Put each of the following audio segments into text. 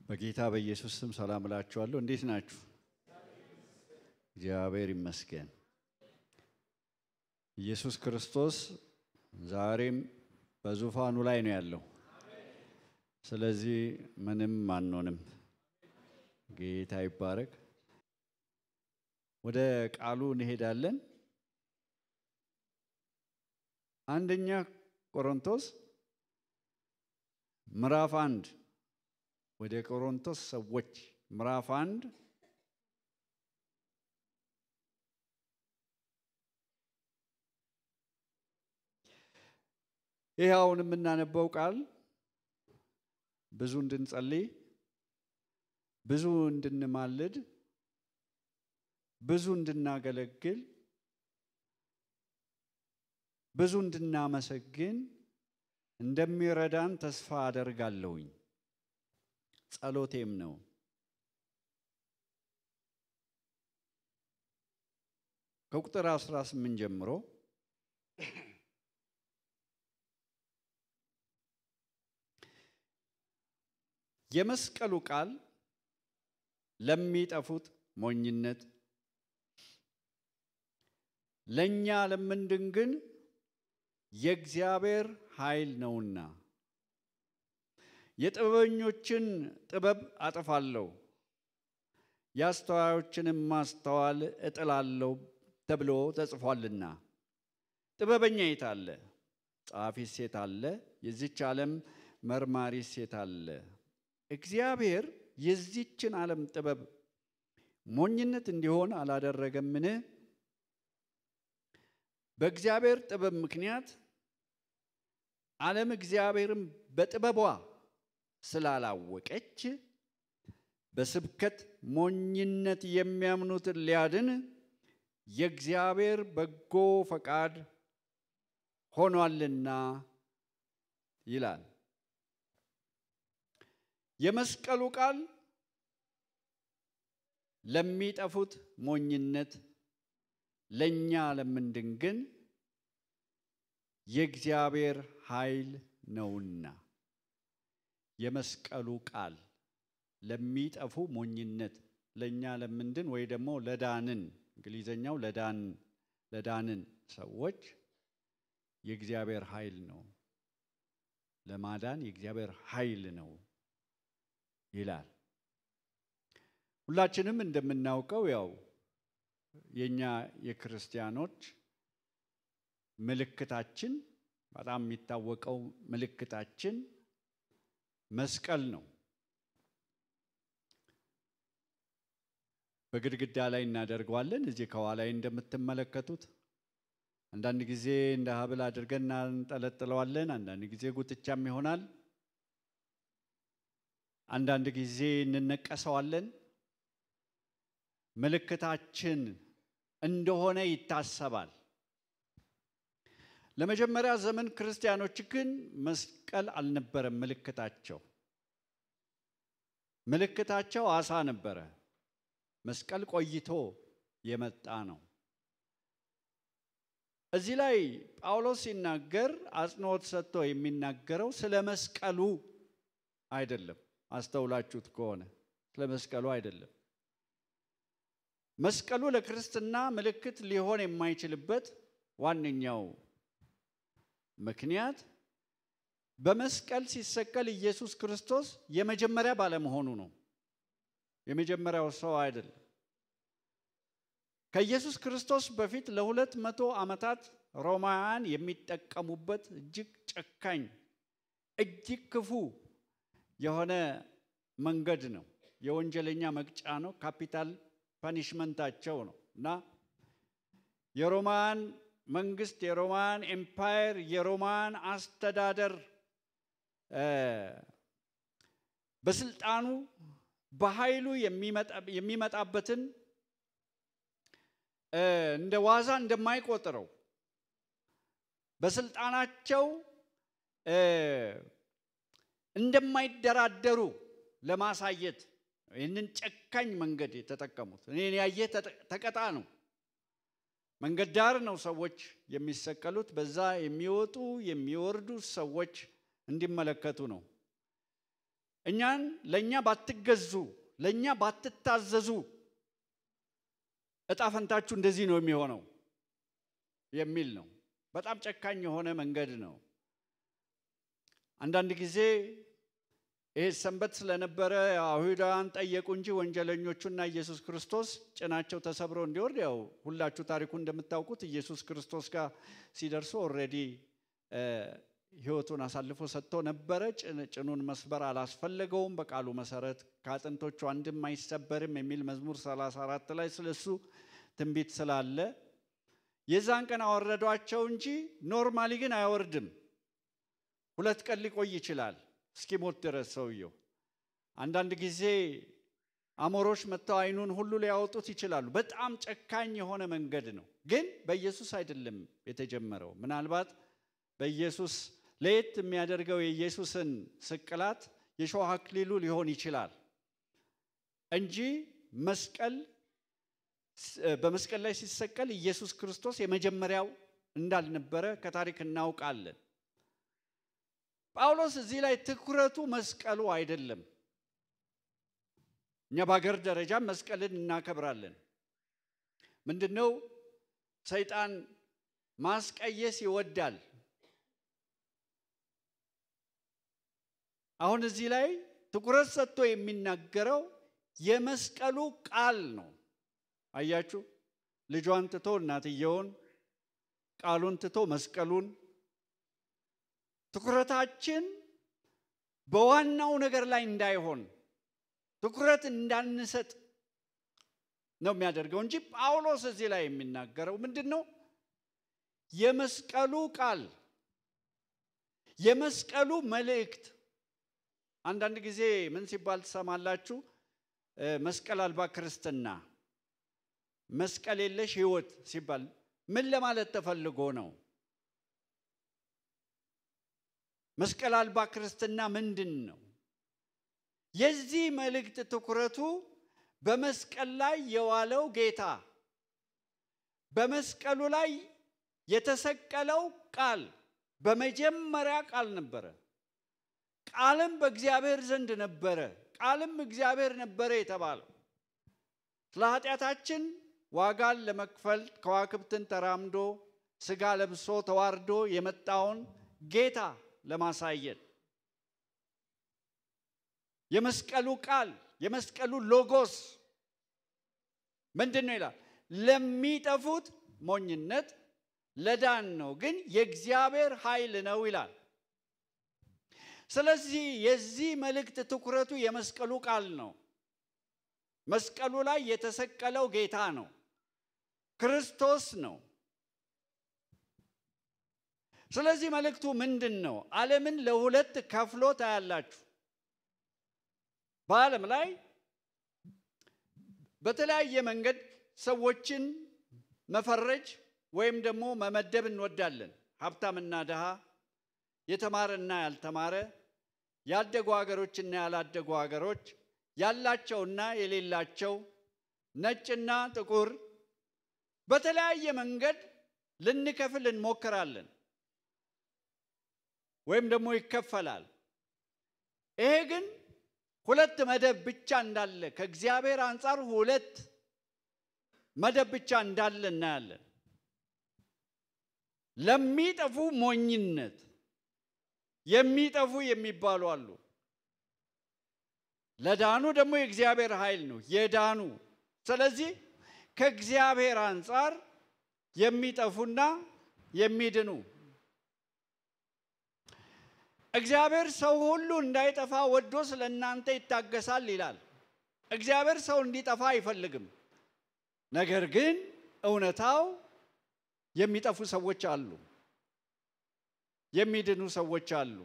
በጌታ በኢየሱስ ስም ሰላም እላችኋለሁ። እንዴት ናችሁ? እግዚአብሔር ይመስገን። ኢየሱስ ክርስቶስ ዛሬም በዙፋኑ ላይ ነው ያለው። ስለዚህ ምንም አንሆንም። ጌታ ይባረክ። ወደ ቃሉ እንሄዳለን። አንደኛ ቆሮንቶስ ምዕራፍ 1 ወደ ቆሮንቶስ ሰዎች ምዕራፍ 1 ይሄውን የምናነበው ቃል ብዙ እንድንጸልይ፣ ብዙ እንድንማልድ፣ ብዙ እንድናገለግል፣ ብዙ እንድናመሰግን እንደሚረዳን ተስፋ አደርጋለሁኝ። ጸሎቴም ነው። ከቁጥር 18 ጀምሮ የመስቀሉ ቃል ለሚጠፉት ሞኝነት፣ ለኛ ለምንድን ግን የእግዚአብሔር ኃይል ነውና። የጥበበኞችን ጥበብ አጠፋለሁ፣ የአስተዋዮችንም ማስተዋል እጥላለሁ ተብሎ ተጽፏልና። ጥበበኛ የት አለ? ጸሐፊስ የት አለ? የዚች ዓለም መርማሪስ የት አለ? እግዚአብሔር የዚችን ዓለም ጥበብ ሞኝነት እንዲሆን አላደረገምን? በእግዚአብሔር ጥበብ ምክንያት ዓለም እግዚአብሔርን በጥበቧ ስላላወቀች በስብከት ሞኝነት የሚያምኑትን ሊያድን የእግዚአብሔር በጎ ፈቃድ ሆኗልና ይላል። የመስቀሉ ቃል ለሚጠፉት ሞኝነት፣ ለኛ ለምንድን ግን የእግዚአብሔር ኃይል ነውና። የመስቀሉ ቃል ለሚጠፉ ሞኝነት፣ ለኛ ለምንድን ወይ ደግሞ ለዳንን፣ እንግሊዘኛው ለዳንን ሰዎች የእግዚአብሔር ኃይል ነው። ለማዳን የእግዚአብሔር ኃይል ነው ይላል። ሁላችንም እንደምናውቀው ያው የኛ የክርስቲያኖች ምልክታችን፣ በጣም የሚታወቀው ምልክታችን መስቀል ነው። በግድግዳ ላይ እናደርገዋለን። እዚህ ከኋላ እንደምትመለከቱት አንዳንድ ጊዜ እንደ ሐብል አድርገን እንጠለጥለዋለን። አንዳንድ ጊዜ ጉትቻም ይሆናል። አንዳንድ ጊዜ እንነቀሰዋለን። ምልክታችን እንደሆነ ይታሰባል። ለመጀመሪያ ዘመን ክርስቲያኖች ግን መስቀል አልነበረም ምልክታቸው። ምልክታቸው ዓሣ ነበረ። መስቀል ቆይቶ የመጣ ነው። እዚህ ላይ ጳውሎስ ሲናገር አጽንዖት ሰጥቶ የሚናገረው ስለ መስቀሉ አይደለም። አስተውላችሁት ከሆነ ስለ መስቀሉ አይደለም። መስቀሉ ለክርስትና ምልክት ሊሆን የማይችልበት ዋነኛው ምክንያት በመስቀል ሲሰቀል ኢየሱስ ክርስቶስ የመጀመሪያ ባለመሆኑ ነው። የመጀመሪያው ሰው አይደለም። ከኢየሱስ ክርስቶስ በፊት ለ200 ዓመታት ሮማውያን የሚጠቀሙበት እጅግ ጨካኝ፣ እጅግ ክፉ የሆነ መንገድ ነው። የወንጀለኛ መቅጫ ነው። ካፒታል ፓኒሽመንታቸው ነው እና የሮማን መንግስት፣ የሮማን ኤምፓየር፣ የሮማን አስተዳደር በስልጣኑ በኃይሉ የሚመጣበትን እንደ ዋዛ እንደማይቆጥረው፣ በስልጣናቸው እንደማይደራደሩ ለማሳየት ይህንን ጨካኝ መንገድ የተጠቀሙት። እኔን ያየ ተቀጣ ነው። መንገድ ዳር ነው ሰዎች የሚሰቀሉት። በዛ የሚወጡ የሚወርዱ ሰዎች እንዲመለከቱ ነው። እኛን ለኛ ባትገዙ ለኛ ባትታዘዙ እጣ ፈንታችሁ እንደዚህ ነው የሚሆነው የሚል ነው። በጣም ጨካኝ የሆነ መንገድ ነው። አንዳንድ ጊዜ ይሄ ሰንበት ስለነበረ አይሁዳውያን ጠየቁ እንጂ ወንጀለኞቹና ኢየሱስ ክርስቶስ ጭናቸው ተሰብሮ እንዲወርድ ያው ሁላችሁ ታሪኩን እንደምታውቁት ኢየሱስ ክርስቶስ ጋር ሲደርሱ ኦሬዲ ሕይወቱን አሳልፎ ሰጥቶ ነበረ። ጭኑን መስበር አላስፈለገውም። በቃሉ መሰረት ከአጥንቶቹ አንድም አይሰበርም የሚል መዝሙር 34 ላይ ስለሱ ትንቢት ስላለ የዛን ቀን አወረዷቸው እንጂ ኖርማሊ ግን አይወርድም። 2 ቀን ሊቆይ ይችላል እስኪሞት ድረስ ሰውየው። አንዳንድ ጊዜ አሞሮች መጥተው አይኑን ሁሉ ሊያወጡት ይችላሉ። በጣም ጨካኝ የሆነ መንገድ ነው። ግን በኢየሱስ አይደለም የተጀመረው። ምናልባት በኢየሱስ ለየት የሚያደርገው የኢየሱስን ስቅላት የሾህ አክሊሉ ሊሆን ይችላል እንጂ በመስቀል ላይ ሲሰቀል ኢየሱስ ክርስቶስ የመጀመሪያው እንዳልነበረ ከታሪክ እናውቃለን። ጳውሎስ እዚህ ላይ ትኩረቱ መስቀሉ አይደለም። እኛ በአገር ደረጃ መስቀልን እናከብራለን። ምንድነው? ሰይጣን ማስቀየስ ይወዳል። አሁን እዚህ ላይ ትኩረት ሰጥቶ የሚናገረው የመስቀሉ ቃል ነው። አያችሁ? ልጇን ትቶ እናትየውን፣ ቃሉን ትቶ መስቀሉን። ትኩረታችን በዋናው ነገር ላይ እንዳይሆን ትኩረት እንዳንሰጥ ነው የሚያደርገው እንጂ ጳውሎስ እዚህ ላይ የሚናገረው ምንድነው? የመስቀሉ ቃል፣ የመስቀሉ መልእክት። አንዳንድ ጊዜ ምን ሲባል ትሰማላችሁ? መስቀል አልባ ክርስትና፣ መስቀል የለሽ ሕይወት ሲባል ምን ለማለት ተፈልጎ ነው? መስቀል አልባ ክርስትና ምንድን ነው? የዚህ መልእክት ትኩረቱ በመስቀል ላይ የዋለው ጌታ፣ በመስቀሉ ላይ የተሰቀለው ቃል በመጀመሪያ ቃል ነበረ። ቃልም በእግዚአብሔር ዘንድ ነበረ፣ ቃልም እግዚአብሔር ነበረ የተባለው ስለ ኃጢአታችን ዋጋን ለመክፈል ከዋክብትን ተራምዶ ሥጋ ለብሶ ተዋርዶ የመጣውን ጌታ ለማሳየት የመስቀሉ ቃል የመስቀሉ ሎጎስ ምንድነው ይላል? ለሚጠፉት ሞኝነት ለዳን ነው፣ ግን የእግዚአብሔር ኃይል ነው ይላል። ስለዚህ የዚህ መልእክት ትኩረቱ የመስቀሉ ቃል ነው። መስቀሉ ላይ የተሰቀለው ጌታ ነው፣ ክርስቶስ ነው። ስለዚህ መልእክቱ ምንድነው? ዓለምን ለሁለት ከፍሎ ታያላችሁ። በዓለም ላይ በተለያየ መንገድ ሰዎችን መፈረጅ ወይም ደግሞ መመደብ እንወዳለን። ሀብታምና ድሃ፣ የተማረና ያልተማረ፣ ያደጉ ሀገሮችና ያላደጉ ሀገሮች፣ ያላቸውና የሌላቸው፣ ነጭና ጥቁር፣ በተለያየ መንገድ ልንከፍል እንሞክራለን ወይም ደግሞ ይከፈላል። ይሄ ግን ሁለት መደብ ብቻ እንዳለ ከእግዚአብሔር አንፃር ሁለት መደብ ብቻ እንዳለ እናያለን። ለሚጠፉ ሞኝነት የሚጠፉ የሚባሉ አሉ። ለዳኑ ደግሞ የእግዚአብሔር ኃይል ነው የዳኑ። ስለዚህ ከእግዚአብሔር አንፃር የሚጠፉና የሚድኑ፣ እግዚአብሔር ሰው ሁሉ እንዳይጠፋ ወዶ ስለእናንተ ይታገሳል ይላል። እግዚአብሔር ሰው እንዲጠፋ አይፈልግም። ነገር ግን እውነታው የሚጠፉ ሰዎች አሉ፣ የሚድኑ ሰዎች አሉ።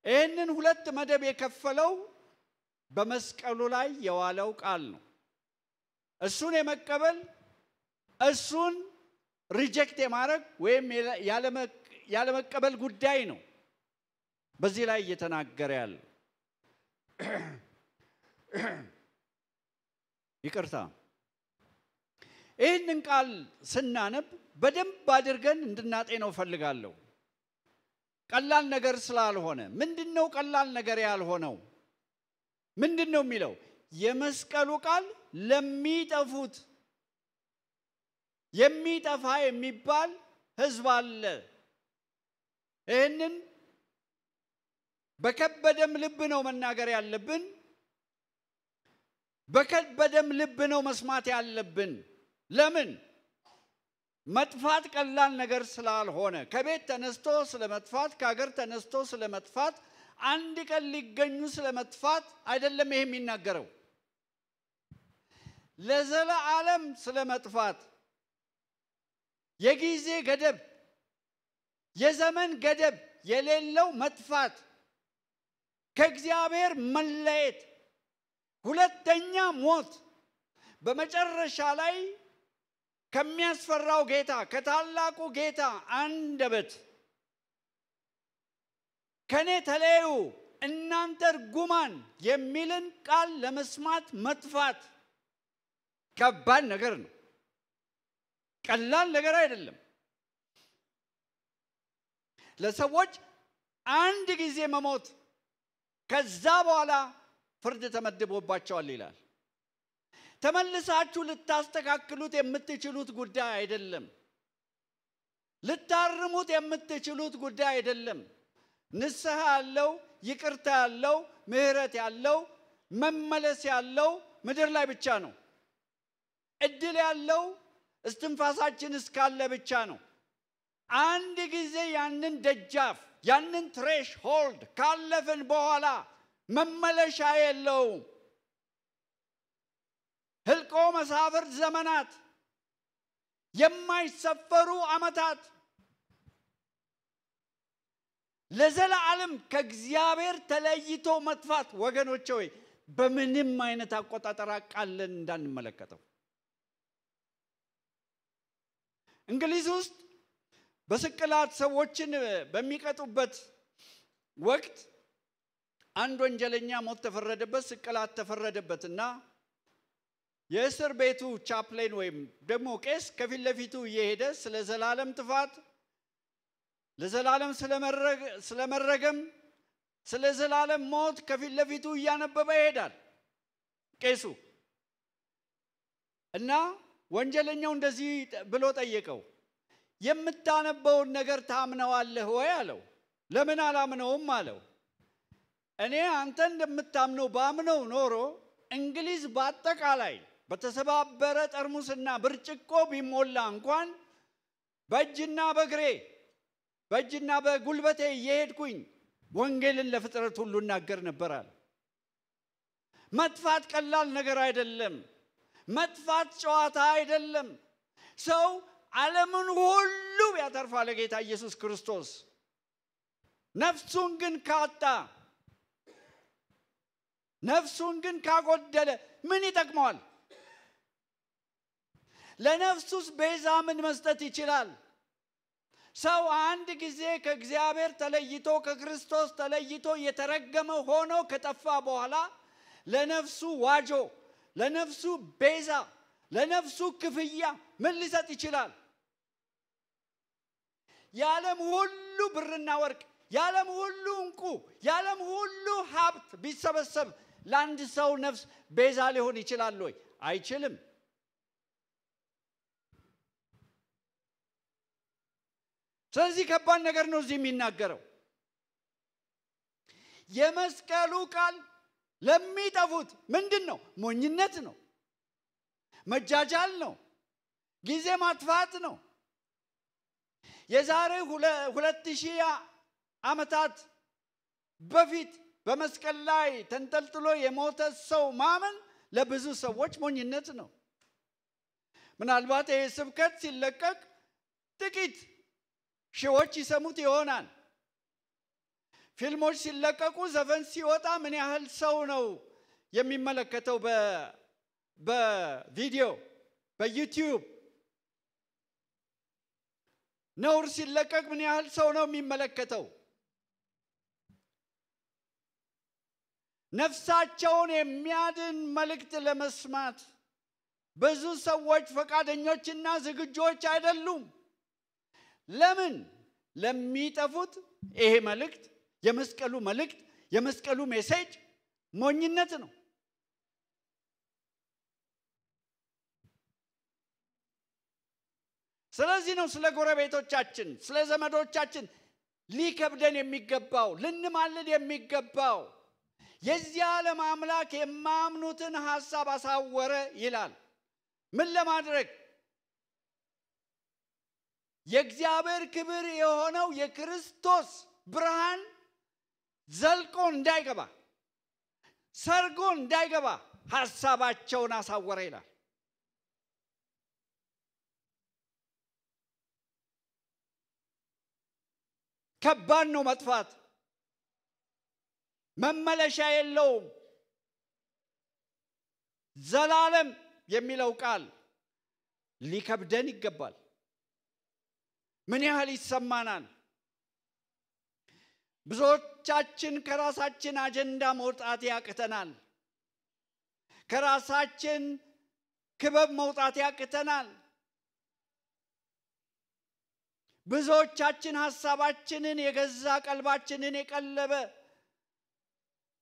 ይህንን ሁለት መደብ የከፈለው በመስቀሉ ላይ የዋለው ቃል ነው። እሱን የመቀበል እሱን ሪጀክት የማድረግ ወይም ያለመቀበል ጉዳይ ነው በዚህ ላይ እየተናገረ ያለው። ይቅርታ፣ ይህንን ቃል ስናነብ በደንብ አድርገን እንድናጤነው ፈልጋለሁ። ቀላል ነገር ስላልሆነ ምንድነው ቀላል ነገር ያልሆነው? ምንድነው የሚለው? የመስቀሉ ቃል ለሚጠፉት የሚጠፋ የሚባል ሕዝብ አለ። ይህንን በከበደም ልብ ነው መናገር ያለብን። በከበደም ልብ ነው መስማት ያለብን። ለምን? መጥፋት ቀላል ነገር ስላልሆነ ከቤት ተነስቶ ስለመጥፋት ከሀገር ተነስቶ ስለመጥፋት አንድ ቀን ሊገኙ ስለመጥፋት አይደለም ይሄ የሚናገረው። ለዘላለም ስለመጥፋት የጊዜ ገደብ የዘመን ገደብ የሌለው መጥፋት ከእግዚአብሔር መለየት ሁለተኛ ሞት በመጨረሻ ላይ ከሚያስፈራው ጌታ ከታላቁ ጌታ አንደበት ከኔ ተለዩ እናንተ ርጉማን የሚልን ቃል ለመስማት መጥፋት ከባድ ነገር ነው። ቀላል ነገር አይደለም። ለሰዎች አንድ ጊዜ መሞት ከዛ በኋላ ፍርድ ተመድቦባቸዋል ይላል። ተመልሳችሁ ልታስተካክሉት የምትችሉት ጉዳይ አይደለም። ልታርሙት የምትችሉት ጉዳይ አይደለም። ንስሐ ያለው ይቅርታ ያለው ምህረት ያለው መመለስ ያለው ምድር ላይ ብቻ ነው። እድል ያለው እስትንፋሳችን እስካለ ብቻ ነው። አንድ ጊዜ ያንን ደጃፍ ያንን ትሬሽ ሆልድ ካለፍን በኋላ መመለሻ የለውም። ህልቆ መሳፍርት ዘመናት የማይሰፈሩ ዓመታት ለዘላለም ከእግዚአብሔር ተለይቶ መጥፋት ወገኖቼ ሆይ በምንም አይነት አቆጣጠር አቃለን እንዳንመለከተው። እንግሊዝ ውስጥ በስቅላት ሰዎችን በሚቀጡበት ወቅት አንድ ወንጀለኛ ሞት ተፈረደበት፣ ስቅላት ተፈረደበትና የእስር ቤቱ ቻፕሌን ወይም ደግሞ ቄስ ከፊት ለፊቱ እየሄደ ስለ ዘላለም ጥፋት ለዘላለም ስለመረገም ስለ ዘላለም ሞት ከፊት ለፊቱ እያነበበ ይሄዳል ቄሱ። እና ወንጀለኛው እንደዚህ ብሎ ጠየቀው፣ የምታነበውን ነገር ታምነዋለህ ወይ አለው። ለምን አላምነውም አለው። እኔ አንተ እንደምታምነው ባምነው ኖሮ እንግሊዝ በአጠቃላይ በተሰባበረ ጠርሙስና ብርጭቆ ቢሞላ እንኳን በእጅና በእግሬ በእጅና በጉልበቴ እየሄድኩኝ ወንጌልን ለፍጥረት ሁሉ እናገር ነበር አለ። መጥፋት ቀላል ነገር አይደለም። መጥፋት ጨዋታ አይደለም። ሰው ዓለምን ሁሉ ያተርፋል ለጌታ ኢየሱስ ክርስቶስ፣ ነፍሱን ግን ካጣ ነፍሱን ግን ካጎደለ ምን ይጠቅመዋል? ለነፍሱስ ቤዛ ምን መስጠት ይችላል? ሰው አንድ ጊዜ ከእግዚአብሔር ተለይቶ ከክርስቶስ ተለይቶ የተረገመ ሆኖ ከጠፋ በኋላ ለነፍሱ ዋጆ ለነፍሱ ቤዛ ለነፍሱ ክፍያ ምን ሊሰጥ ይችላል? የዓለም ሁሉ ብርና ወርቅ የዓለም ሁሉ እንቁ የዓለም ሁሉ ሀብት ቢሰበሰብ ለአንድ ሰው ነፍስ ቤዛ ሊሆን ይችላል ወይ? አይችልም። ስለዚህ ከባድ ነገር ነው እዚህ የሚናገረው። የመስቀሉ ቃል ለሚጠፉት ምንድን ነው? ሞኝነት ነው፣ መጃጃል ነው፣ ጊዜ ማጥፋት ነው። የዛሬ 2000 ዓመታት በፊት በመስቀል ላይ ተንጠልጥሎ የሞተ ሰው ማመን ለብዙ ሰዎች ሞኝነት ነው። ምናልባት ይህ ስብከት ሲለቀቅ ጥቂት ሺዎች ይሰሙት ይሆናል። ፊልሞች ሲለቀቁ ዘፈን ሲወጣ ምን ያህል ሰው ነው የሚመለከተው? በቪዲዮ በዩቲዩብ ነውር ሲለቀቅ ምን ያህል ሰው ነው የሚመለከተው? ነፍሳቸውን የሚያድን መልእክት ለመስማት ብዙ ሰዎች ፈቃደኞችና ዝግጆች አይደሉም። ለምን? ለሚጠፉት ይሄ መልእክት የመስቀሉ መልእክት የመስቀሉ ሜሴጅ ሞኝነት ነው። ስለዚህ ነው ስለ ጎረቤቶቻችን ስለ ዘመዶቻችን ሊከብደን የሚገባው ልንማልድ የሚገባው። የዚህ ዓለም አምላክ የማያምኑትን ሐሳብ አሳወረ ይላል። ምን ለማድረግ? የእግዚአብሔር ክብር የሆነው የክርስቶስ ብርሃን ዘልቆ እንዳይገባ ሰርጎ እንዳይገባ ሐሳባቸውን አሳወረ ይላል። ከባድ ነው መጥፋት። መመለሻ የለውም። ዘላለም የሚለው ቃል ሊከብደን ይገባል። ምን ያህል ይሰማናል? ብዙዎቻችን ከራሳችን አጀንዳ መውጣት ያቅተናል። ከራሳችን ክበብ መውጣት ያቅተናል። ብዙዎቻችን ሐሳባችንን የገዛ ቀልባችንን የቀለበ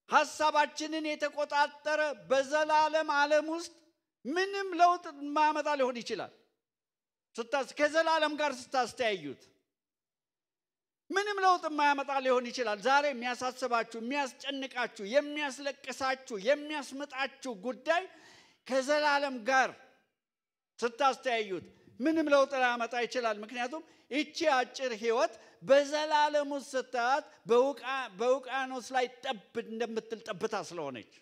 ሐሳባችንን የተቆጣጠረ በዘላለም ዓለም ውስጥ ምንም ለውጥ ማመጣ ሊሆን ይችላል። ከዘላለም ጋር ስታስተያዩት ምንም ለውጥ ማያመጣ ሊሆን ይችላል። ዛሬ የሚያሳስባችሁ የሚያስጨንቃችሁ የሚያስለቅሳችሁ የሚያስመጣችሁ ጉዳይ ከዘላለም ጋር ስታስተያዩት ምንም ለውጥ ላያመጣ ይችላል። ምክንያቱም እቺ አጭር ህይወት በዘላለም ውስጥ ስታት በውቅያኖስ ላይ ጠብ እንደምትል ጠብታ ስለሆነች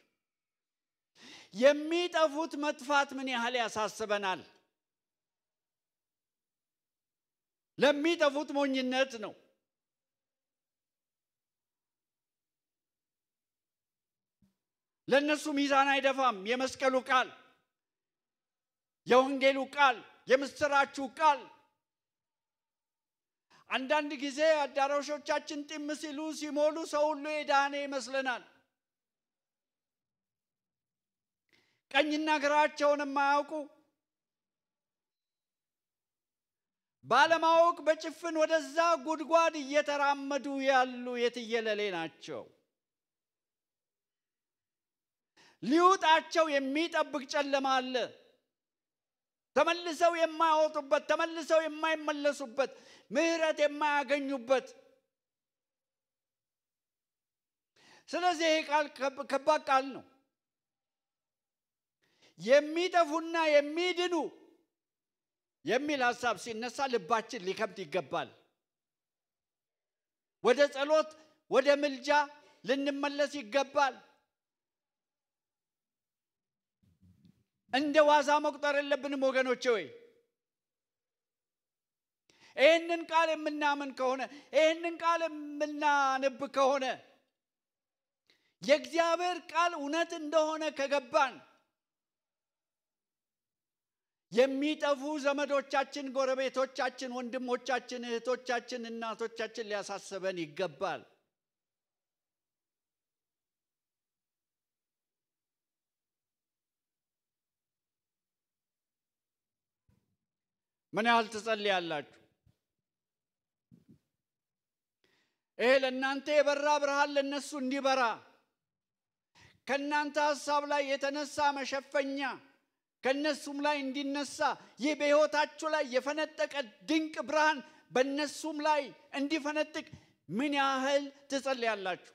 የሚጠፉት መጥፋት ምን ያህል ያሳስበናል? ለሚጠፉት ሞኝነት ነው። ለነሱ ሚዛን አይደፋም። የመስቀሉ ቃል የወንጌሉ ቃል የምስራቹ ቃል አንዳንድ ጊዜ አዳራሾቻችን ጢም ሲሉ ሲሞሉ ሰው ሁሉ የዳነ ይመስለናል። ቀኝና ግራቸውን የማያውቁ ባለማወቅ በጭፍን ወደዛ ጉድጓድ እየተራመዱ ያሉ የትየለሌ ናቸው። ሊውጣቸው የሚጠብቅ ጨለማ አለ። ተመልሰው የማይወጡበት ተመልሰው የማይመለሱበት ምህረት የማያገኙበት። ስለዚህ ይሄ ቃል ከባድ ቃል ነው። የሚጠፉና የሚድኑ የሚል ሐሳብ ሲነሳ ልባችን ሊከብድ ይገባል። ወደ ጸሎት ወደ ምልጃ ልንመለስ ይገባል። እንደ ዋዛ መቁጠር የለብንም ወገኖቼ ሆይ። ይህንን ቃል የምናምን ከሆነ ይህንን ቃል የምናነብ ከሆነ የእግዚአብሔር ቃል እውነት እንደሆነ ከገባን የሚጠፉ ዘመዶቻችን ጎረቤቶቻችን ወንድሞቻችን እህቶቻችን እናቶቻችን ሊያሳስበን ይገባል። ምን ያህል ትጸልያላችሁ? ይሄ ለእናንተ የበራ ብርሃን ለነሱ እንዲበራ ከእናንተ ሐሳብ ላይ የተነሳ መሸፈኛ ከነሱም ላይ እንዲነሳ ይህ በሕይወታችሁ ላይ የፈነጠቀ ድንቅ ብርሃን በነሱም ላይ እንዲፈነጥቅ ምን ያህል ትጸልያላችሁ?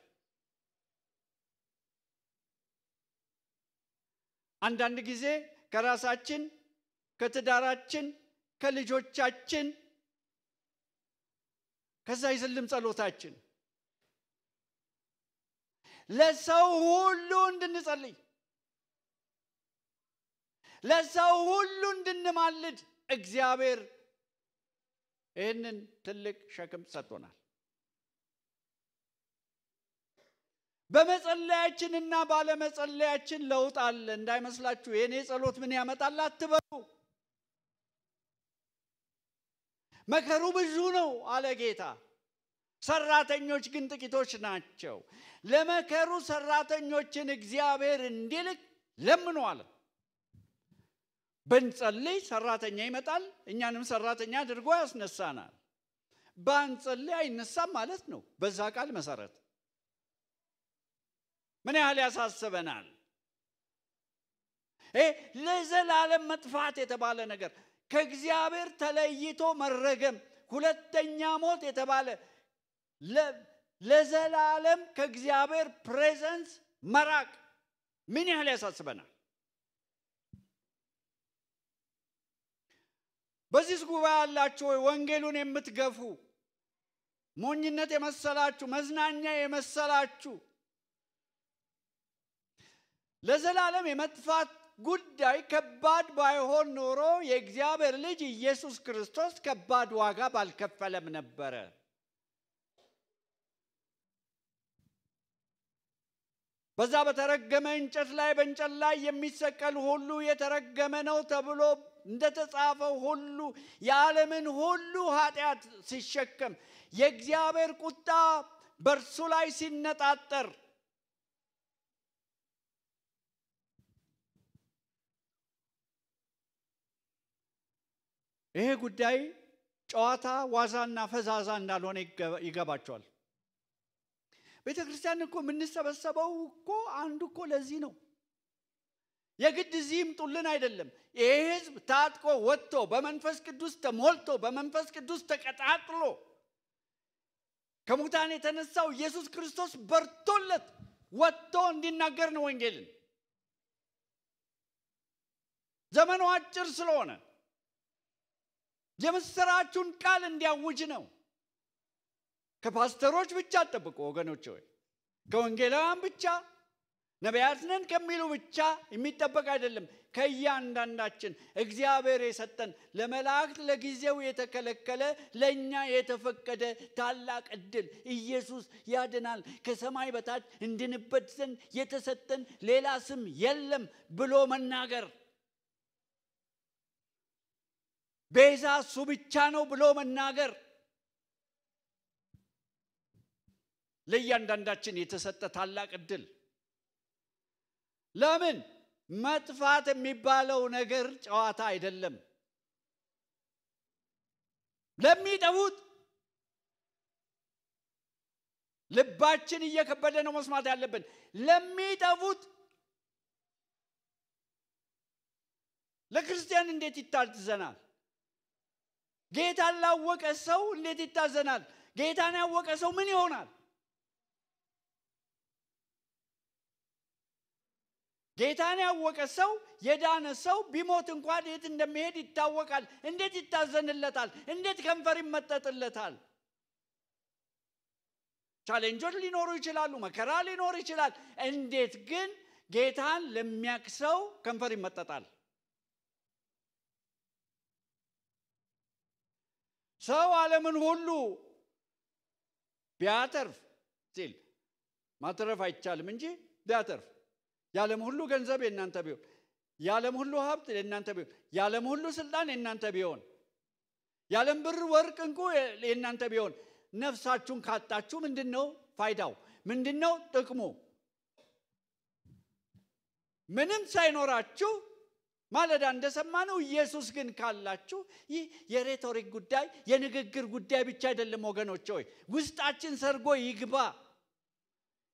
አንዳንድ ጊዜ ከራሳችን ከትዳራችን ከልጆቻችን ከዛ ይዘልም ጸሎታችን ለሰው ሁሉ እንድንጸልይ ለሰው ሁሉ እንድንማልድ እግዚአብሔር ይህንን ትልቅ ሸክም ሰጥቶናል። በመጸለያችንና ባለመጸለያችን ለውጥ አለ እንዳይመስላችሁ። የኔ ጸሎት ምን ያመጣል አትበሉ። መከሩ ብዙ ነው አለ ጌታ፣ ሰራተኞች ግን ጥቂቶች ናቸው። ለመከሩ ሰራተኞችን እግዚአብሔር እንዲልክ ለምኑ አለ። ብንጸልይ ሰራተኛ ይመጣል፣ እኛንም ሰራተኛ አድርጎ ያስነሳናል። ባንጸልይ አይነሳም ማለት ነው። በዛ ቃል መሰረት ምን ያህል ያሳስበናል? ለዘላለም መጥፋት የተባለ ነገር ከእግዚአብሔር ተለይቶ መረገም ሁለተኛ ሞት የተባለ ለዘላለም ከእግዚአብሔር ፕሬዘንስ መራቅ ምን ያህል ያሳስበናል? በዚህ ጉባኤ ያላችሁ ወንጌሉን የምትገፉ ሞኝነት የመሰላችሁ መዝናኛ የመሰላችሁ ለዘላለም የመጥፋት ጉዳይ ከባድ ባይሆን ኖሮ የእግዚአብሔር ልጅ ኢየሱስ ክርስቶስ ከባድ ዋጋ ባልከፈለም ነበር። በዛ በተረገመ እንጨት ላይ በእንጨት ላይ የሚሰቀል ሁሉ የተረገመ ነው ተብሎ እንደተጻፈው ሁሉ የዓለምን ሁሉ ኃጢአት ሲሸከም የእግዚአብሔር ቁጣ በእርሱ ላይ ሲነጣጠር ይሄ ጉዳይ ጨዋታ ዋዛና ፈዛዛ እንዳልሆነ ይገባቸዋል። ቤተክርስቲያን እኮ የምንሰበሰበው እኮ አንዱ እኮ ለዚህ ነው። የግድ እዚህ ይምጡልን አይደለም። ይሄ ሕዝብ ታጥቆ ወጥቶ በመንፈስ ቅዱስ ተሞልቶ በመንፈስ ቅዱስ ተቀጣጥሎ ከሙታን የተነሳው ኢየሱስ ክርስቶስ በርቶለት ወጥቶ እንዲናገር ነው ወንጌልን። ዘመኑ አጭር ስለሆነ የምስራቹን ቃል እንዲያውጅ ነው። ከፓስተሮች ብቻ አትጠብቁ ወገኖች ሆይ። ከወንጌላውያን ብቻ ነቢያት ነን ከሚሉ ብቻ የሚጠበቅ አይደለም። ከእያንዳንዳችን እግዚአብሔር የሰጠን ለመላእክት ለጊዜው የተከለከለ ለእኛ የተፈቀደ ታላቅ ዕድል ኢየሱስ ያድናል ከሰማይ በታች እንድንበት ዘንድ የተሰጠን ሌላ ስም የለም ብሎ መናገር፣ ቤዛ እሱ ብቻ ነው ብሎ መናገር ለእያንዳንዳችን የተሰጠ ታላቅ ዕድል። ለምን መጥፋት የሚባለው ነገር ጨዋታ አይደለም። ለሚጠፉት ልባችን እየከበደ ነው መስማት ያለብን። ለሚጠፉት ለክርስቲያን እንዴት ይታዘናል? ጌታን ላወቀ ሰው እንዴት ይታዘናል? ጌታን ያወቀ ሰው ምን ይሆናል? ጌታን ያወቀ ሰው የዳነ ሰው ቢሞት እንኳን የት እንደሚሄድ ይታወቃል። እንዴት ይታዘንለታል? እንዴት ከንፈር ይመጠጥለታል? ቻሌንጆች ሊኖሩ ይችላሉ፣ መከራ ሊኖር ይችላል። እንዴት ግን ጌታን ለሚያክሰው ከንፈር ይመጠጣል? ሰው ዓለምን ሁሉ ቢያተርፍ ሲል ማትረፍ አይቻልም እንጂ ቢያተርፍ የዓለም ሁሉ ገንዘብ የእናንተ ቢሆን የዓለም ሁሉ ሀብት የእናንተ ቢሆን የዓለም ሁሉ ስልጣን የእናንተ ቢሆን የዓለም ብር ወርቅ እንቁ የእናንተ ቢሆን ነፍሳችሁን ካጣችሁ ምንድነው ፋይዳው? ምንድነው ጥቅሙ? ምንም ሳይኖራችሁ ማለዳ እንደሰማነው ኢየሱስ ግን ካላችሁ ይህ የሬቶሪክ ጉዳይ የንግግር ጉዳይ ብቻ አይደለም ወገኖች ሆይ። ውስጣችን ሰርጎ ይግባ፣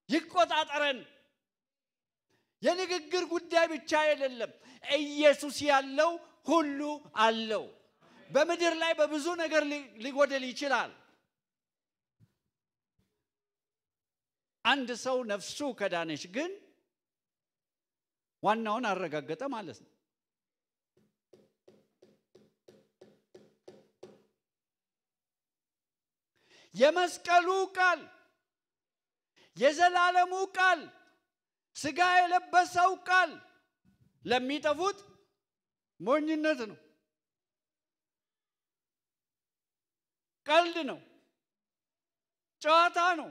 ይቆጣጠረን። የንግግር ጉዳይ ብቻ አይደለም። ኢየሱስ ያለው ሁሉ አለው። በምድር ላይ በብዙ ነገር ሊጎደል ይችላል። አንድ ሰው ነፍሱ ከዳነች ግን ዋናውን አረጋገጠ ማለት ነው። የመስቀሉ ቃል የዘላለሙ ቃል ስጋ የለበሰው ቃል ለሚጠፉት ሞኝነት ነው፣ ቀልድ ነው፣ ጨዋታ ነው።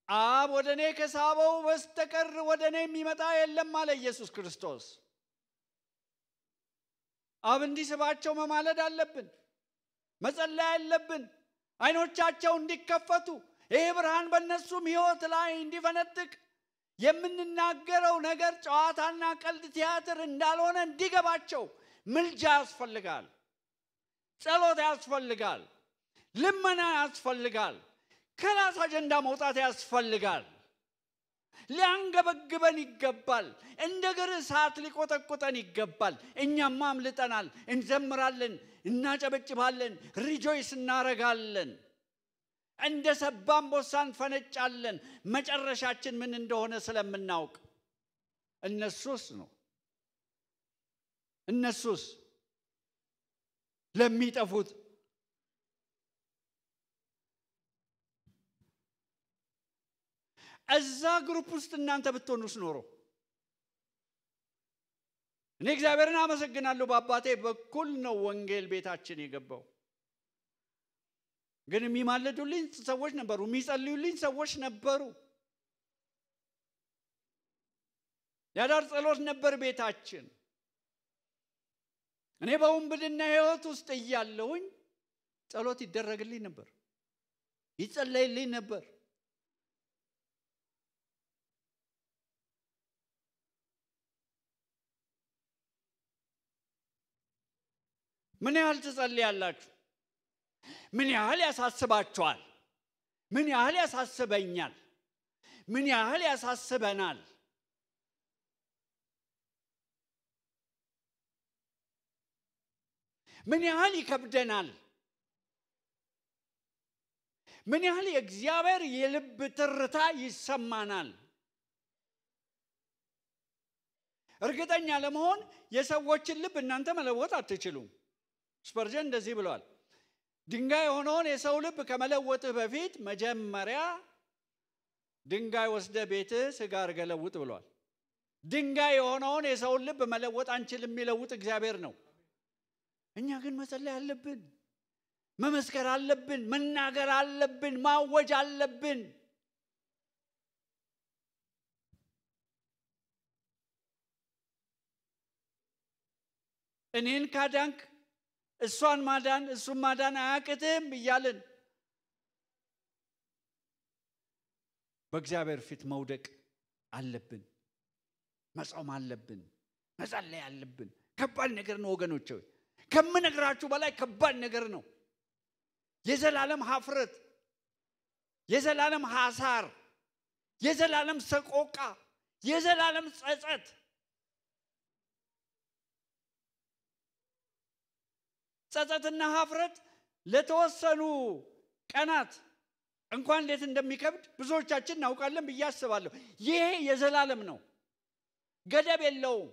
አብ ወደኔ ከሳበው በስተቀር ወደኔ የሚመጣ የለም አለ ኢየሱስ ክርስቶስ። አብ እንዲስባቸው መማለድ አለብን፣ መጸለይ አለብን። አይኖቻቸው እንዲከፈቱ ይሄ ብርሃን በእነሱም ሕይወት ላይ እንዲፈነጥቅ የምንናገረው ነገር ጨዋታና ቀልድ ቲያትር እንዳልሆነ እንዲገባቸው ምልጃ ያስፈልጋል። ጸሎት ያስፈልጋል። ልመና ያስፈልጋል። ከራስ አጀንዳ መውጣት ያስፈልጋል። ሊያንገበግበን ይገባል። እንደ ግር እሳት ሊቆጠቁጠን ይገባል። እኛማ አምልጠናል። እንዘምራለን፣ እናጨበጭባለን፣ ሪጆይስ እናረጋለን። እንደ ሰባ አንበሳ እንፈነጫለን። መጨረሻችን ምን እንደሆነ ስለምናውቅ እነሱስ ለሚጠፉት እዛ ግሩፕ ውስጥ እናንተ ብትሆኑስ ኖሮ እኔ እግዚአብሔርን አመሰግናለሁ በአባቴ በኩል ነው ወንጌል ቤታችን የገባው። ግን የሚማለዱልኝ ሰዎች ነበሩ፣ የሚጸልዩልኝ ሰዎች ነበሩ። ያዳር ጸሎት ነበር ቤታችን። እኔ በወንብድና ህይወት ውስጥ እያለሁኝ ጸሎት ይደረግልኝ ነበር፣ ይጸለይልኝ ነበር። ምን ያህል ትጸልያላችሁ? ምን ያህል ያሳስባችኋል? ምን ያህል ያሳስበኛል? ምን ያህል ያሳስበናል? ምን ያህል ይከብደናል? ምን ያህል የእግዚአብሔር የልብ ትርታ ይሰማናል? እርግጠኛ ለመሆን የሰዎችን ልብ እናንተ መለወጥ አትችሉም። ስፐርጀን እንደዚህ ብለዋል፣ ድንጋይ የሆነውን የሰው ልብ ከመለወጥህ በፊት መጀመሪያ ድንጋይ ወስደህ ቤትህ ስጋ አድርገህ ለውጥ ብለዋል። ድንጋይ የሆነውን የሰው ልብ መለወጥ አንችልም፣ የሚለውጥ እግዚአብሔር ነው። እኛ ግን መጸለይ አለብን፣ መመስከር አለብን፣ መናገር አለብን፣ ማወጅ አለብን። እኔን ካዳንክ እሷን ማዳን እሱን ማዳን አያቅትም እያልን በእግዚአብሔር ፊት መውደቅ አለብን፣ መጾም አለብን፣ መጸለይ አለብን። ከባድ ነገር ነው ወገኖቼ፣ ከምነግራችሁ በላይ ከባድ ነገር ነው። የዘላለም ሀፍረት፣ የዘላለም ሐሳር፣ የዘላለም ሰቆቃ፣ የዘላለም ጸጸት። ጸጸትና ሀፍረት ለተወሰኑ ቀናት እንኳን እንዴት እንደሚከብድ ብዙዎቻችን እናውቃለን ብዬ አስባለሁ። ይሄ የዘላለም ነው፣ ገደብ የለውም።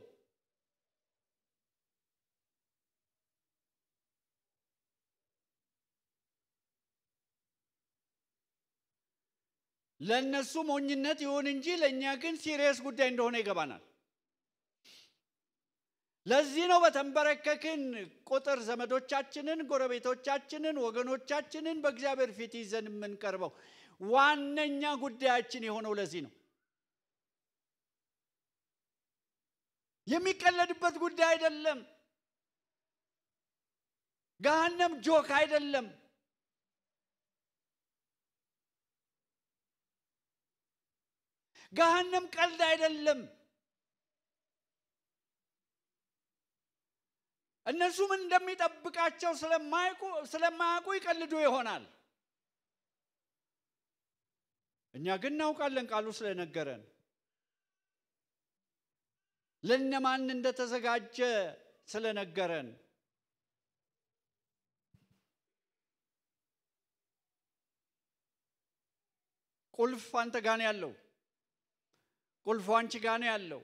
ለነሱ ሞኝነት ይሁን እንጂ ለኛ ግን ሲሪየስ ጉዳይ እንደሆነ ይገባናል። ለዚህ ነው በተንበረከክን ቁጥር ዘመዶቻችንን፣ ጎረቤቶቻችንን፣ ወገኖቻችንን በእግዚአብሔር ፊት ይዘን የምንቀርበው። ዋነኛ ጉዳያችን የሆነው ለዚህ ነው። የሚቀለድበት ጉዳይ አይደለም። ገሃነም ጆክ አይደለም። ገሃነም ቀልድ አይደለም። እነሱ ምን እንደሚጠብቃቸው ስለማያውቁ ይቀልዱ ይሆናል። እኛ ግን እናውቃለን፣ ቃሉ ስለነገረን ለነማን እንደተዘጋጀ ስለነገረን። ቁልፍ አንተ ጋር ነው ያለው፣ ቁልፉ አንቺ ጋር ነው ያለው።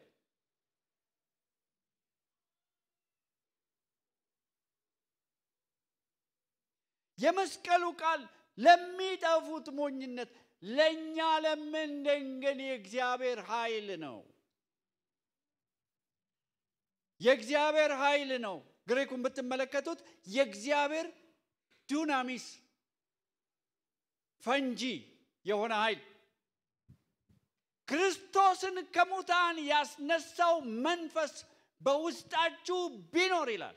የመስቀሉ ቃል ለሚጠፉት ሞኝነት፣ ለኛ ለምንድን ግን የእግዚአብሔር ኃይል ነው። የእግዚአብሔር ኃይል ነው። ግሪኩን ብትመለከቱት የእግዚአብሔር ዱናሚስ ፈንጂ የሆነ ኃይል፣ ክርስቶስን ከሙታን ያስነሳው መንፈስ በውስጣችሁ ቢኖር ይላል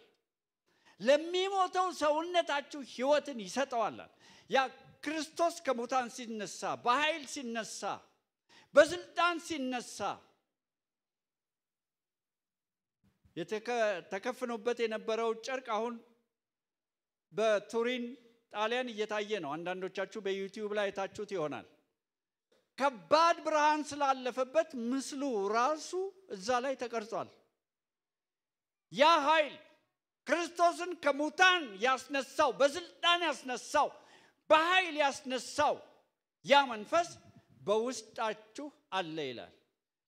ለሚሞተው ሰውነታችሁ ሕይወትን ይሰጠዋል። ያ ክርስቶስ ከሙታን ሲነሳ፣ በኃይል ሲነሳ፣ በስልጣን ሲነሳ ተከፍኖበት የነበረው ጨርቅ አሁን በቱሪን ጣሊያን እየታየ ነው አንዳንዶቻችሁ በዩቲዩብ ላይ ታችሁት ይሆናል ከባድ ብርሃን ስላለፈበት ምስሉ ራሱ እዛ ላይ ተቀርጿል ያ ኃይል ክርስቶስን ከሙታን ያስነሳው በስልጣን ያስነሳው በኃይል ያስነሳው ያ መንፈስ በውስጣችሁ አለ ይላል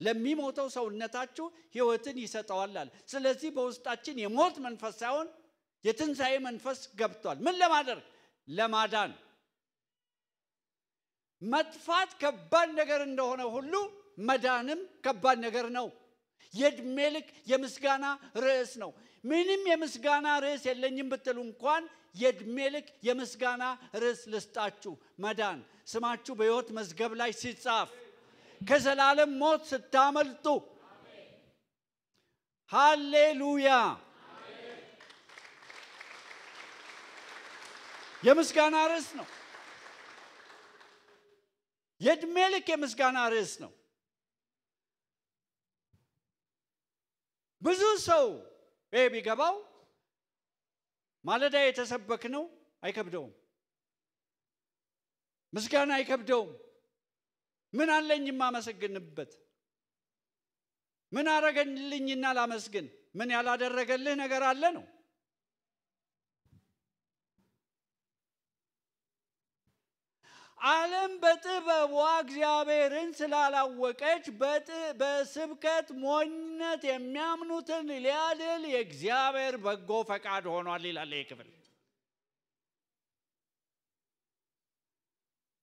ለሚሞተው ሰውነታችሁ ሕይወትን ይሰጣዋል ስለዚህ በውስጣችን የሞት መንፈስ ሳይሆን የትንሣኤ መንፈስ ገብቷል ምን ለማድረግ ለማዳን መጥፋት ከባድ ነገር እንደሆነ ሁሉ መዳንም ከባድ ነገር ነው የዕድሜ ልክ የምስጋና ርዕስ ነው ምንም የምስጋና ርዕስ የለኝም ብትሉ እንኳን የዕድሜ ልክ የምስጋና ርዕስ ልስጣችሁ መዳን ስማችሁ በሕይወት መዝገብ ላይ ሲጻፍ ከዘላለም ሞት ስታመልጡ ሃሌሉያ የምስጋና ርዕስ ነው የዕድሜ ልክ የምስጋና ርዕስ ነው ብዙ ሰው ቢገባው ማለዳ የተሰበከው አይከብደውም ምስጋና አይከብደውም ምን አለኝ ማመሰግንበት ምን አረገልኝና ላመስግን ምን ያላደረገልህ ነገር አለ ነው ዓለም በጥበቧ እግዚአብሔርን ስላላወቀች በስብከት ሞኝነት የሚያምኑትን ሊያድል የእግዚአብሔር በጎ ፈቃድ ሆኗል ይላል ይክፍል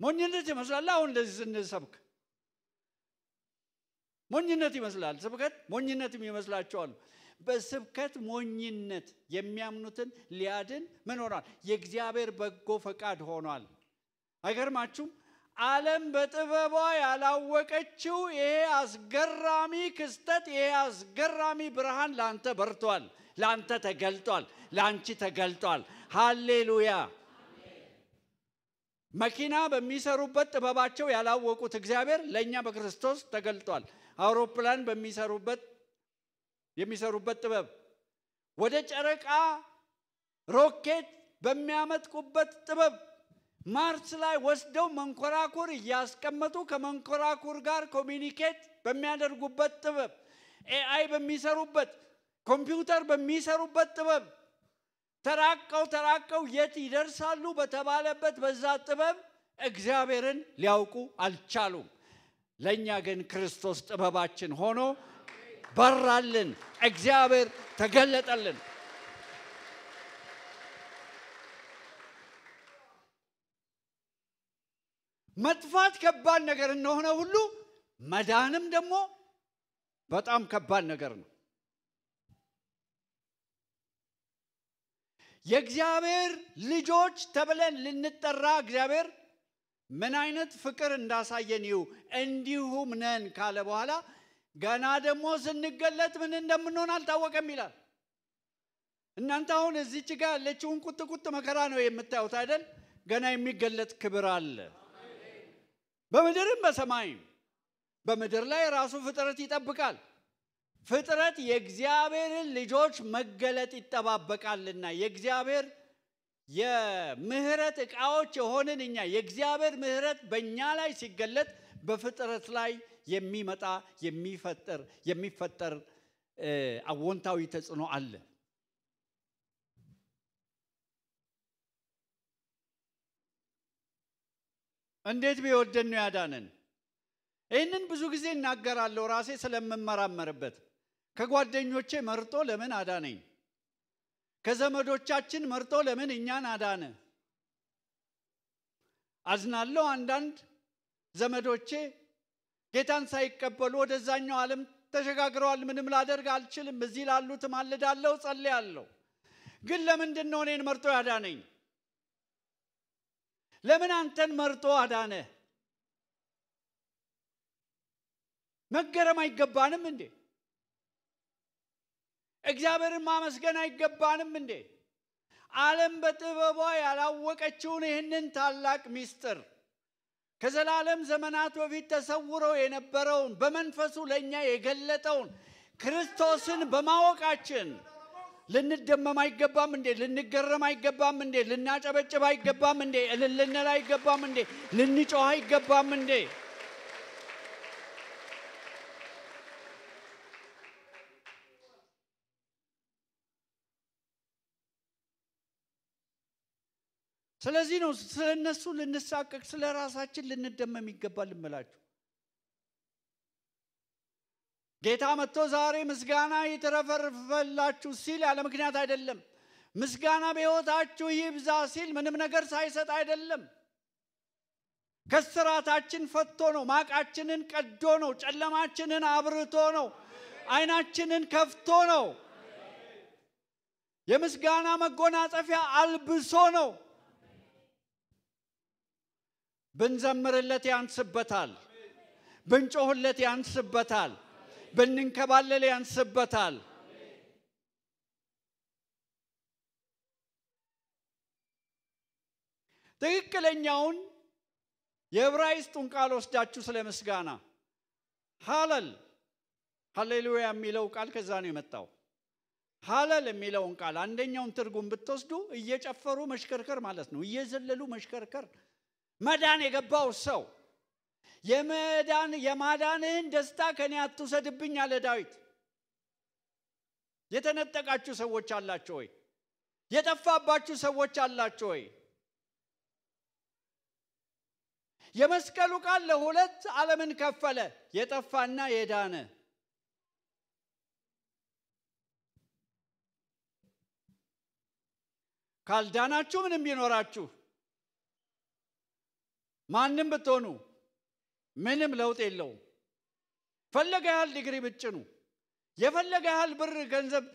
ሞኝነት ይመስላል አሁን እንደዚህ ስንሰብክ ሞኝነት ይመስላል ስብከት ሞኝነትም ይመስላችኋል በስብከት ሞኝነት የሚያምኑትን ሊያድን ምን ሆኗል የእግዚአብሔር በጎ ፈቃድ ሆኗል አይገርማችሁም ዓለም በጥበቧ ያላወቀችው ይሄ አስገራሚ ክስተት ይሄ አስገራሚ ብርሃን ላንተ በርቷል ላንተ ተገልጧል ላንቺ ተገልጧል ሃሌሉያ መኪና በሚሰሩበት ጥበባቸው ያላወቁት እግዚአብሔር ለኛ በክርስቶስ ተገልጧል አውሮፕላን የሚሰሩበት ጥበብ ወደ ጨረቃ ሮኬት በሚያመጥቁበት ጥበብ ማርስ ላይ ወስደው መንኮራኩር ያስቀመጡ ከመንኮራኩር ጋር ኮሙኒኬት በሚያደርጉበት ጥበብ ኤአይ በሚሰሩበት ኮምፒውተር በሚሰሩበት ጥበብ ተራቀው የት ይደርሳሉ በተባለበት በዛ ጥበብ እግዚአብሔርን ሊያውቁ አልቻሉም ለኛ ግን ክርስቶስ ጥበባችን ሆኖ በራልን እግዚአብሔር ተገለጠልን መጥፋት ከባድ ነገር እንደሆነ ሁሉ መዳንም ደግሞ በጣም ከባድ ነገር ነው የእግዚአብሔር ልጆች ተብለን ልንጠራ እግዚአብሔር ምን አይነት ፍቅር እንዳሳየን እንዲሁም ነን ካለ በኋላ ገና ደግሞ ስንገለጥ ምን እንደምንሆን አልታወቀም ይላል እናንተ አሁን እዚች ጋር ያለችውን ቁጥቁጥ መከራ ነው የምታዩት አይደል ገና የሚገለጥ ክብር አለ በመድርም በሰማይም በመድር ላይ ራሱ ፍጥረት ይጠብቃል ፍጥረት የእግዚአብሔርን ልጆች መገለጥ ይተባበቃልና የእግዚአብሔር የምህረት ዕቃዎች የሆነንኛ የእግዚአብሔር ምህረት በእኛ ላይ ሲገለጥ በፍጥረት ላይ የሚመጣ የሚፈጠር አዎንታዊ ተጽዕኖ አለ እንዴት ቢወደን ነው ያዳነን ይሄንን ብዙ ጊዜ እናገራለሁ ራሴ ስለምመራመርበት ከጓደኞቼ መርጦ ለምን አዳነኝ ከዘመዶቻችን መርጦ ለምን እኛን አዳነ አዝናለሁ አንዳንድ ዘመዶቼ ጌታን ሳይቀበሉ ወደዛኛው ዓለም ተሸጋግረዋል ምንም ላደርግ አልችልም እዚህ ላሉት ማልዳለሁ ጸልያለሁ ግን ለምንድን ነው እኔን መርጦ ያዳነኝ ለምን አንተን መርጦ አዳነ መገረም አይገባንም እንዴ እግዚአብሔርን ማመስገን አይገባንም እንዴ ዓለም በጥበቧ ያላወቀችውን ይህንን ታላቅ ሚስጥር ከዘላለም ዘመናት በፊት ተሰውሮ የነበረውን በመንፈሱ ለኛ የገለጠውን ክርስቶስን በማወቃችን ልንደመም አይገባም እንዴ? ልንገረም አይገባም እንዴ? ልናጨበጭብ አይገባም እንዴ? ልንል አይገባም እንዴ? ልንጮህ አይገባም እንዴ? ስለዚህ ነው ስለነሱ ልንሳቀቅ ስለራሳችን ልንደመም ይገባል እምላችሁ። ጌታ መጥቶ ዛሬ ምስጋና ይትረፈረፈላችሁ ሲል ያለ ምክንያት አይደለም። ምስጋና በሕይወታችሁ ይብዛ ሲል ምንም ነገር ሳይሰጥ አይደለም። ከስራታችን ፈቶ ነው። ማቃችንን ቀዶ ነው። ጨለማችንን አብርቶ ነው። አይናችንን ከፍቶ ነው። የምስጋና መጎናጸፊያ አልብሶ ነው። ብንዘምርለት ያንስበታል። ብንጮህለት ያንስበታል። ብንንከባለል ያንስበታል። ትክክለኛውን የዕብራይስጡን ቃል ወስዳችሁ ስለ ምስጋና ሃሌሉያ የሚለው ቃል ከዛ ነው የመጣው። ሃሌል የሚለውን ቃል አንደኛውን ትርጉም ብትወስዱ እየጨፈሩ መሽከርከር ማለት ነው። እየዘለሉ መሽከርከር። መዳን የገባው ሰው የማዳንህን ደስታ ከኔ አትውሰድብኝ አለ ዳዊት። የተነጠቃችሁ ሰዎች አላችሁ ወይ? የጠፋባችሁ ሰዎች አላችሁ ወይ? የመስቀሉ ቃል ለሁለት ዓለምን ከፈለ፣ የጠፋና የዳነ። ካልዳናችሁ ምንም ቢኖራችሁ ማንም ብትሆኑ ምንም ለውጥ የለውም። ፈለገ ያህል ዲግሪ ብትጭኑ፣ የፈለገ ያህል ብር ገንዘብ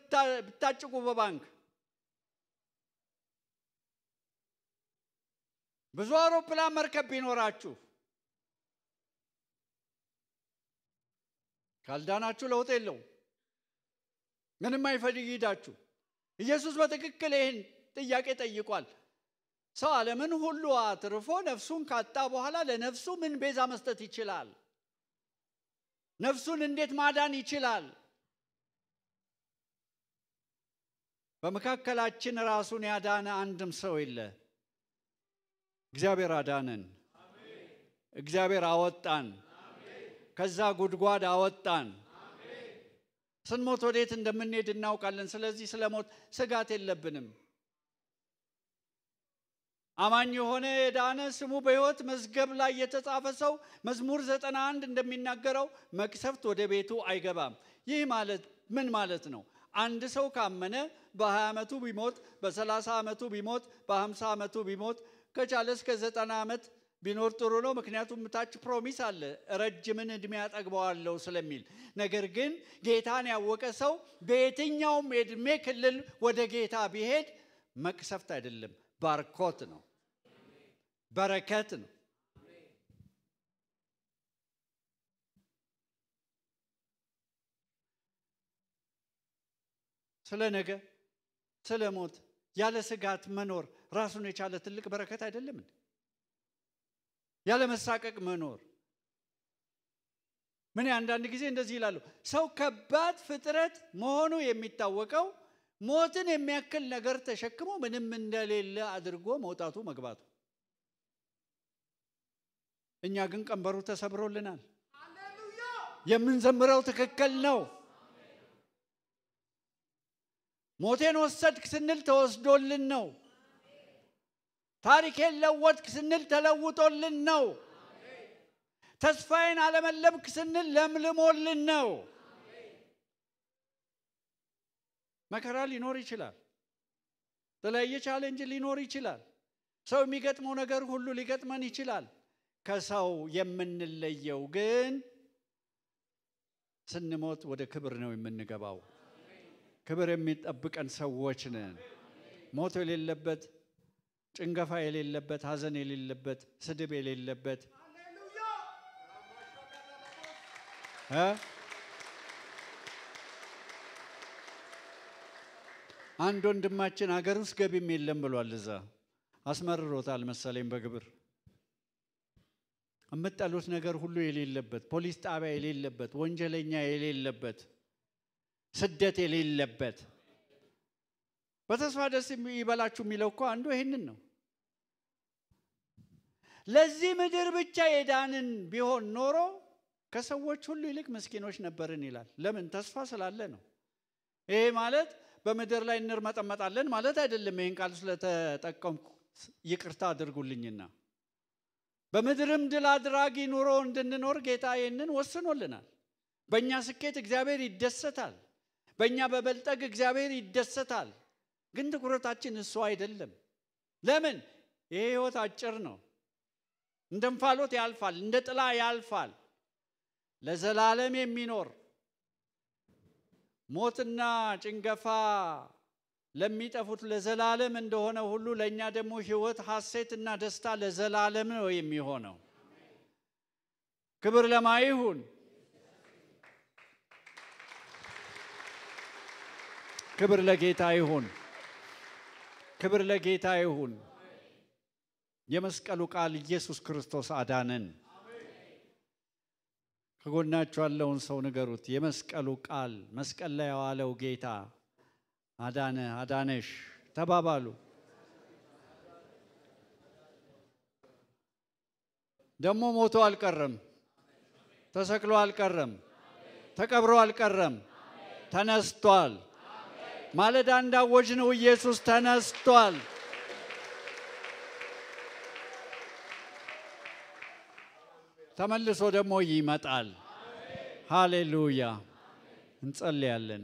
ብታጭቁ በባንክ፣ ብዙ አውሮፕላን መርከብ ቢኖራችሁ ካልዳናችሁ ለውጥ የለውም። ምንም አይፈይዳችሁ። ኢየሱስ በትክክል ይህን ጥያቄ ጠይቋል። ሰው ዓለምን ሁሉ አትርፎ ነፍሱን ካጣ በኋላ ለነፍሱ ምን ቤዛ መስጠት ይችላል? ነፍሱን እንዴት ማዳን ይችላል? በመካከላችን ራሱን ያዳነ አንድም ሰው የለ። እግዚአብሔር አዳነን። እግዚአብሔር አወጣን። ከዛ ጉድጓድ አወጣን። ስንሞት ወዴት እንደምንሄድ እናውቃለን። ስለዚህ ስለሞት ስጋት የለብንም። አማኝ የሆነ የዳነ ስሙ በሕይወት መዝገብ ላይ የተጻፈ ሰው መዝሙር 91 እንደሚናገረው መቅሰፍት ወደ ቤቱ አይገባም። ይህ ማለት ምን ማለት ነው? አንድ ሰው ካመነ በ20 ዓመቱ ቢሞት፣ በ30 ዓመቱ ቢሞት፣ በ50 ዓመቱ ቢሞት ከቻለ እስከ 90 ዓመት ቢኖር ጥሩ ነው። ምክንያቱም ታች ፕሮሚስ አለ ረጅምን እድሜ ያጠግበዋለሁ ስለሚል። ነገር ግን ጌታን ያወቀ ሰው በየትኛውም የእድሜ ክልል ወደ ጌታ ቢሄድ መቅሰፍት አይደለም፣ ባርኮት ነው፣ በረከት ነው። ስለ ነገ ስለ ሞት ያለ ስጋት መኖር ራሱን የቻለ ትልቅ በረከት አይደለም እንዴ? ያለ መሳቀቅ መኖር። ምን አንዳንድ ጊዜ እንደዚህ ይላሉ፣ ሰው ከባድ ፍጥረት መሆኑ የሚታወቀው ሞትን የሚያክል ነገር ተሸክሞ ምንም እንደሌለ አድርጎ መውጣቱ መግባቱ። እኛ ግን ቀንበሩ ተሰብሮልናል። የምንዘምረው ትክክል ነው። ሞቴን ወሰድክ ስንል ተወስዶልን ነው። ታሪኬን ለወጥክ ስንል ተለውጦልን ነው። ተስፋዬን አለመለምክ ስንል ለምልሞልን ነው። መከራ ሊኖር ይችላል። የተለያየ ቻሌንጅ ሊኖር ይችላል። ሰው የሚገጥመው ነገር ሁሉ ሊገጥመን ይችላል። ከሰው የምንለየው ግን ስንሞት ወደ ክብር ነው የምንገባው። ክብር የሚጠብቀን ሰዎች ነን። ሞት የሌለበት፣ ጭንገፋ የሌለበት፣ ሐዘን የሌለበት፣ ስድብ የሌለበት አንድ ወንድማችን ሀገር ውስጥ ገቢም የለም ብሏል። እዛ አስመርሮታል መሰለኝ በግብር። የምትጠሉት ነገር ሁሉ የሌለበት፣ ፖሊስ ጣቢያ የሌለበት፣ ወንጀለኛ የሌለበት፣ ስደት የሌለበት በተስፋ ደስ ይበላችሁ የሚለው እኮ አንዱ ይሄንን ነው። ለዚህ ምድር ብቻ የዳንን ቢሆን ኖሮ ከሰዎች ሁሉ ይልቅ ምስኪኖች ነበርን ይላል። ለምን? ተስፋ ስላለ ነው። ይሄ ማለት በምድር ላይ እንርመጠመጣለን ማለት አይደለም። ይሄን ቃል ስለተጠቀምኩ ይቅርታ አድርጉልኝና በምድርም ድል አድራጊ ኑሮ እንድንኖር ጌታ ይሄንን ወስኖልናል። በእኛ ስኬት እግዚአብሔር ይደሰታል። በእኛ በበልጠግ እግዚአብሔር ይደሰታል። ግን ትኩረታችን እሱ አይደለም። ለምን? ይሄ ህይወት አጭር ነው። እንደ እንፋሎት ያልፋል፣ እንደ ጥላ ያልፋል። ለዘላለም የሚኖር ሞትና ጭንገፋ ለሚጠፉት ለዘላለም እንደሆነ ሁሉ ለኛ ደግሞ ህይወት ሐሴትና ደስታ ለዘላለም ነው የሚሆነው። ክብር ለማን ይሁን? ክብር ለጌታ ይሁን። ክብር ለጌታ ይሁን። የመስቀሉ ቃል ኢየሱስ ክርስቶስ አዳነን። ከጎናችሁ ያለውን ሰው ንገሩት፣ የመስቀሉ ቃል መስቀል ላይ የዋለው ጌታ አዳነ፣ አዳነሽ ተባባሉ። ደግሞ ሞቶ አልቀረም፣ ተሰቅሎ አልቀረም፣ ተቀብሮ አልቀረም፣ ተነስቷል። ማለዳ እንዳወጅነው ኢየሱስ ተነስቷል። ተመልሶ ደግሞ ይመጣል። ሃሌሉያ። እንጸልያለን።